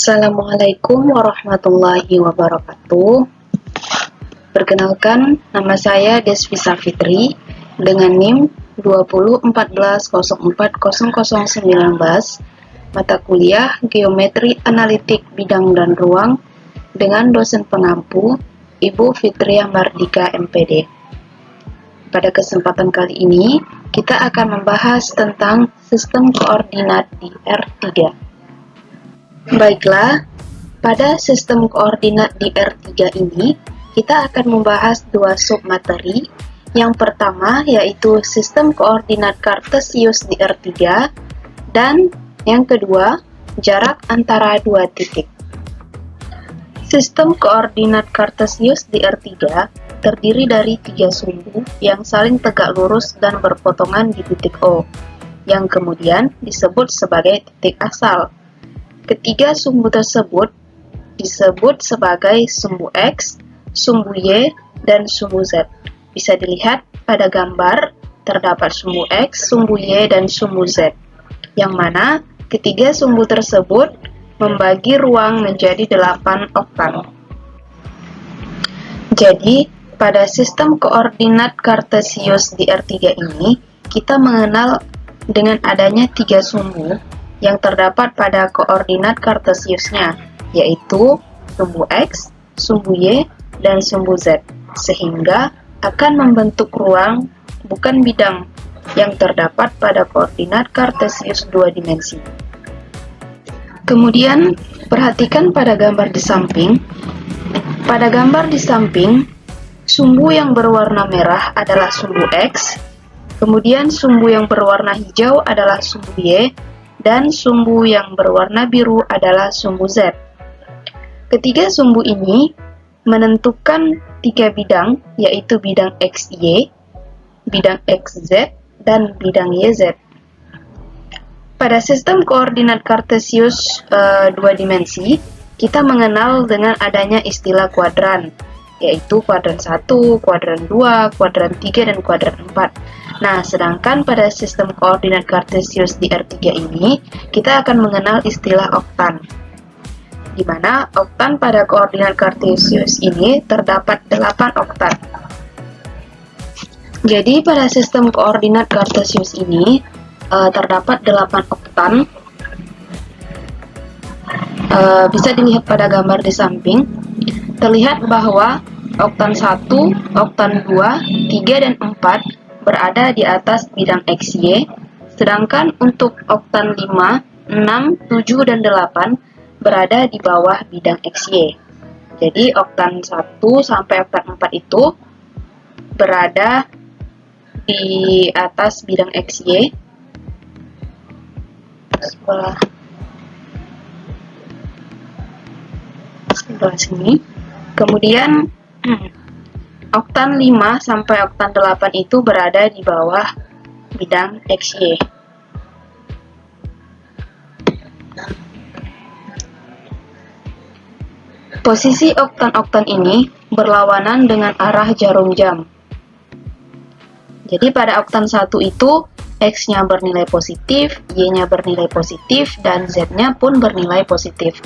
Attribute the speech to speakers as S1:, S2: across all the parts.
S1: Assalamualaikum warahmatullahi wabarakatuh. Perkenalkan, nama saya Desvisa Fitri dengan NIM 2014040019, mata kuliah Geometri Analitik Bidang dan Ruang dengan dosen pengampu Ibu Fitriah Mardika MPD. Pada kesempatan kali ini, kita akan membahas tentang sistem koordinat di R3. Baiklah, pada sistem koordinat di R3 ini, kita akan membahas dua submateri. Yang pertama yaitu sistem koordinat Kartesius di R3, dan yang kedua, jarak antara dua titik. Sistem koordinat Kartesius di R3 terdiri dari tiga sumbu yang saling tegak lurus dan berpotongan di titik O, yang kemudian disebut sebagai titik asal. Ketiga sumbu tersebut disebut sebagai sumbu X, sumbu Y, dan sumbu Z. Bisa dilihat pada gambar, terdapat sumbu X, sumbu Y, dan sumbu Z, yang mana ketiga sumbu tersebut membagi ruang menjadi 8 oktan. Jadi, pada sistem koordinat Kartesius di R3 ini, kita mengenal dengan adanya tiga sumbu yang terdapat pada koordinat Kartesiusnya, yaitu sumbu X, sumbu Y, dan sumbu Z, sehingga akan membentuk ruang, bukan bidang, yang terdapat pada koordinat Kartesius dua dimensi. Kemudian, perhatikan pada gambar di samping. Pada gambar di samping, sumbu yang berwarna merah adalah sumbu X, kemudian sumbu yang berwarna hijau adalah sumbu Y, dan sumbu yang berwarna biru adalah sumbu Z. Ketiga sumbu ini menentukan tiga bidang, yaitu bidang XY, bidang XZ, dan bidang YZ. Pada sistem koordinat Kartesius dua dimensi, kita mengenal dengan adanya istilah kuadran, yaitu kuadran 1, kuadran 2, kuadran 3, dan kuadran 4. Nah, sedangkan pada sistem koordinat Kartesius di R3 ini, kita akan mengenal istilah oktan, di mana oktan pada koordinat Kartesius ini terdapat 8 oktan. Jadi, pada sistem koordinat Kartesius ini terdapat 8 oktan. Bisa dilihat pada gambar di samping. Terlihat bahwa oktan 1, oktan 2, 3, dan 4 berada di atas bidang XY, sedangkan untuk oktan 5, 6, 7, dan 8 berada di bawah bidang XY. Jadi oktan 1 sampai oktan 4 itu berada di atas bidang XY. Sebelah sini. Kemudian oktan 5 sampai oktan 8 itu berada di bawah bidang XY. Posisi oktan-oktan ini berlawanan dengan arah jarum jam. Jadi pada oktan 1 itu X-nya bernilai positif, Y-nya bernilai positif, dan Z-nya pun bernilai positif.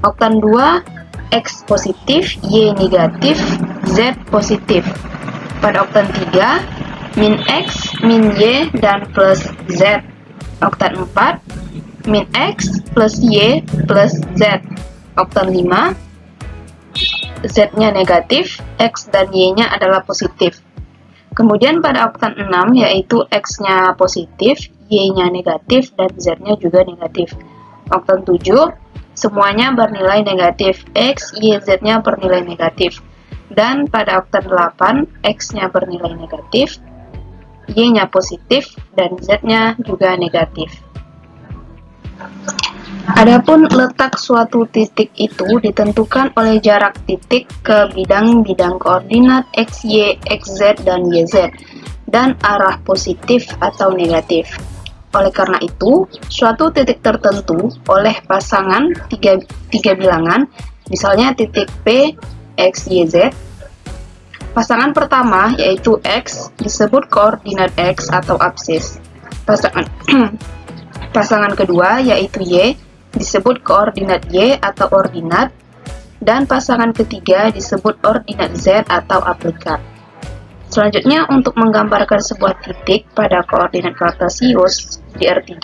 S1: Oktan 2, X positif, Y negatif, Z positif. Pada oktan 3, min X, min Y, dan plus Z. Oktan 4, min X plus Y plus Z. Oktan 5, Z-nya negatif, X dan Y-nya adalah positif. Kemudian pada oktan 6, yaitu X-nya positif, Y-nya negatif, dan Z-nya juga negatif. Oktan 7, semuanya bernilai negatif, X, Y, Z-nya bernilai negatif. Dan pada oktan 8, X-nya bernilai negatif, Y-nya positif, dan Z-nya juga negatif. Adapun letak suatu titik itu ditentukan oleh jarak titik ke bidang-bidang koordinat X, Y, XZ, dan YZ, dan arah positif atau negatif. Oleh karena itu, suatu titik tertentu oleh pasangan tiga bilangan, misalnya titik P, X, Y, Z. Pasangan pertama, yaitu X, disebut koordinat X atau absis. Pasangan kedua, yaitu Y, disebut koordinat Y atau ordinat, dan pasangan ketiga disebut ordinat Z atau aplikat. Selanjutnya, untuk menggambarkan sebuah titik pada koordinat kartesius di R3,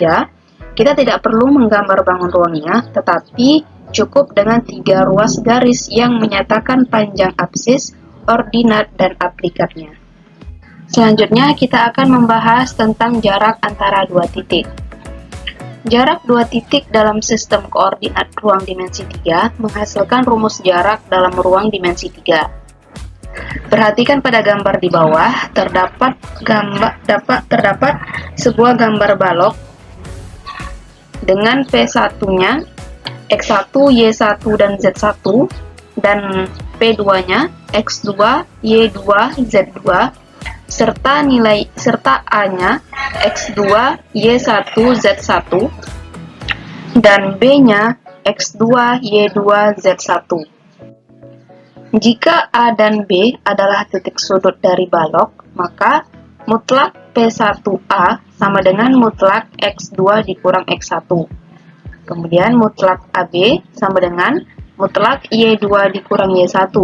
S1: kita tidak perlu menggambar bangun ruangnya, tetapi cukup dengan 3 ruas garis yang menyatakan panjang absis, ordinat, dan aplikatnya. Selanjutnya, kita akan membahas tentang jarak antara dua titik. Jarak dua titik dalam sistem koordinat ruang dimensi 3 menghasilkan rumus jarak dalam ruang dimensi 3. Perhatikan pada gambar di bawah, terdapat sebuah gambar balok dengan P1-nya, X1, Y1, dan Z1, dan P2-nya, X2, Y2, Z2, serta A-nya X2, Y1, Z1, dan B-nya X2, Y2, Z1. Jika A dan B adalah titik sudut dari balok, maka mutlak P1A sama dengan mutlak X2 dikurang X1. Kemudian mutlak AB sama dengan mutlak Y2 dikurang Y1.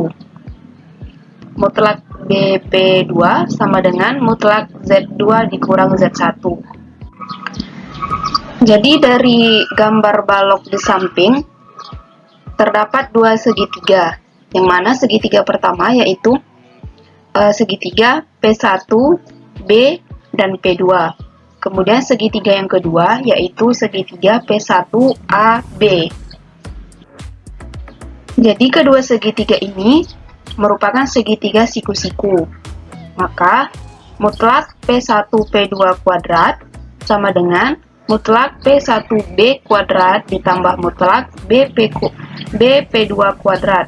S1: Mutlak BP2 sama dengan mutlak Z2 dikurang Z1. Jadi dari gambar balok di samping terdapat dua segitiga, yang mana segitiga pertama yaitu segitiga P1, B, dan P2. Kemudian segitiga yang kedua yaitu segitiga P1, A, B. Jadi kedua segitiga ini merupakan segitiga siku-siku. Maka mutlak P1P2 kuadrat sama dengan mutlak P1B kuadrat ditambah mutlak BP2 kuadrat.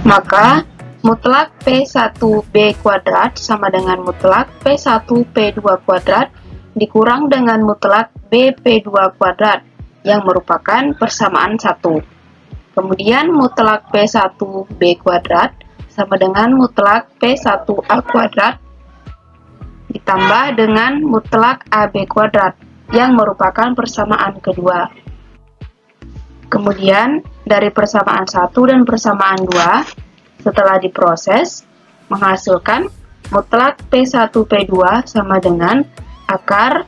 S1: Maka mutlak P1B kuadrat sama dengan mutlak P1P2 kuadrat dikurang dengan mutlak BP2 kuadrat yang merupakan persamaan 1. Kemudian mutlak P1B kuadrat sama dengan mutlak P1A kuadrat ditambah dengan mutlak AB kuadrat yang merupakan persamaan kedua. Kemudian dari persamaan 1 dan persamaan 2 setelah diproses menghasilkan mutlak P1P2 sama dengan akar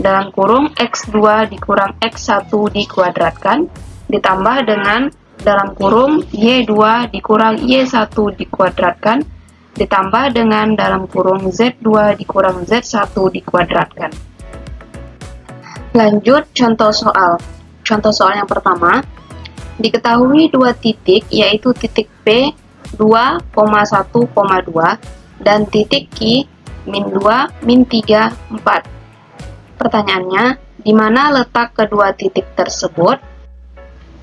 S1: dalam kurung X2 dikurang X1 dikuadratkan ditambah dengan dalam kurung Y2 dikurang Y1 dikuadratkan ditambah dengan dalam kurung Z2 dikurang Z1 dikuadratkan. Lanjut contoh soal. Contoh soal yang pertama, diketahui dua titik yaitu titik P 2,1,2 dan titik Q min 2, min 3, 4. Pertanyaannya, di mana letak kedua titik tersebut?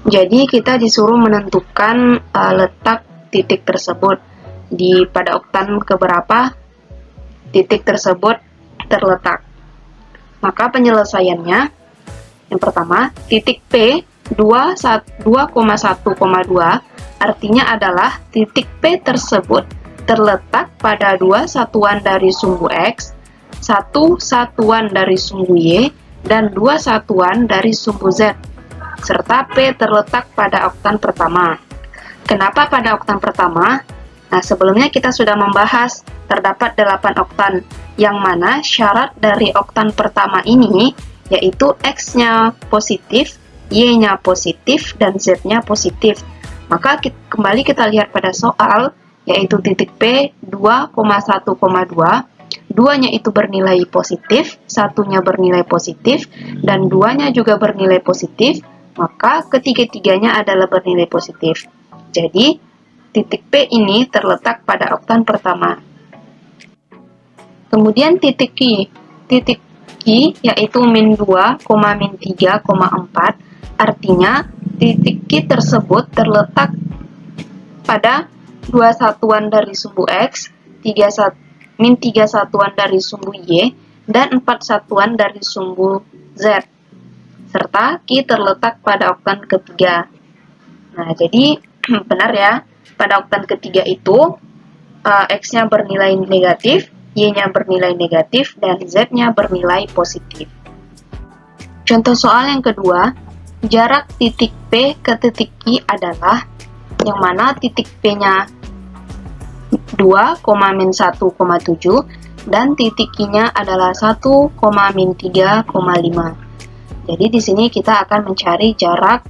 S1: Jadi kita disuruh menentukan letak titik tersebut pada oktan keberapa titik tersebut terletak. Maka penyelesaiannya, yang pertama, titik P 2,1,2 artinya adalah titik P tersebut terletak pada 2 satuan dari sumbu X, 1 satuan dari sumbu Y, dan 2 satuan dari sumbu Z, serta P terletak pada oktan pertama. Kenapa pada oktan pertama? Nah, sebelumnya kita sudah membahas terdapat 8 oktan, yang mana syarat dari oktan pertama ini yaitu X-nya positif, Y-nya positif, dan Z-nya positif. Maka kembali kita lihat pada soal, yaitu titik P 2,1,2, 2-nya itu bernilai positif, 1-nya bernilai positif, dan 2-nya juga bernilai positif, maka ketiga-tiganya adalah bernilai positif. Jadi, titik P ini terletak pada oktan pertama. Kemudian titik Q. Titik Q yaitu min 2, min 3, 4. Artinya, titik Q tersebut terletak pada 2 satuan dari sumbu X, min 3 satuan dari sumbu Y, dan 4 satuan dari sumbu Z. Serta Q terletak pada oktan ketiga. Nah, jadi benar ya, pada oktan ketiga itu X-nya bernilai negatif, Y-nya bernilai negatif, dan Z-nya bernilai positif. Contoh soal yang kedua, jarak titik P ke titik Q adalah yang mana titik P-nya 2, min 1,7 dan titik Q-nya adalah 1, min 3,5. Jadi di sini kita akan mencari jarak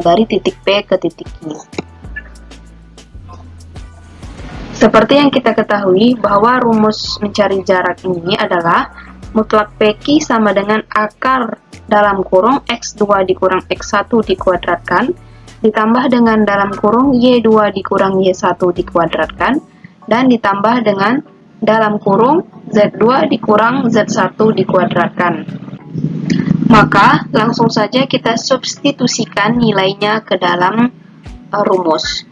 S1: dari titik P ke titik Q. Seperti yang kita ketahui bahwa rumus mencari jarak ini adalah mutlak PQ sama dengan akar dalam kurung X2 dikurang X1 dikuadratkan ditambah dengan dalam kurung Y2 dikurang Y1 dikuadratkan dan ditambah dengan dalam kurung Z2 dikurang Z1 dikuadratkan. Maka langsung saja kita substitusikan nilainya ke dalam rumus.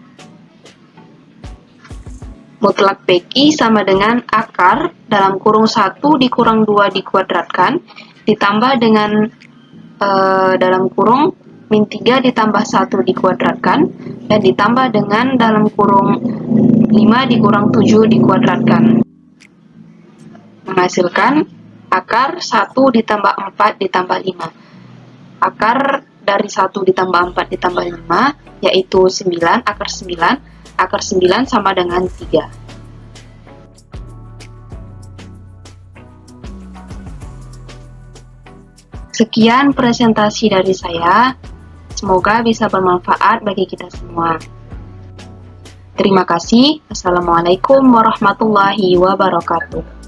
S1: Mutlak PQ sama dengan akar dalam kurung 1 dikurang 2 dikuadratkan ditambah dengan dalam kurung min 3 ditambah 1 dikuadratkan dan ditambah dengan dalam kurung 5 dikurang 7 dikuadratkan. Menghasilkan akar 1 ditambah 4 ditambah 5. Akar dari 1 ditambah 4 ditambah 5 yaitu 9, akar 9 sama dengan 3. Sekian presentasi dari saya, semoga bisa bermanfaat bagi kita semua. Terima kasih. Assalamualaikum warahmatullahi wabarakatuh.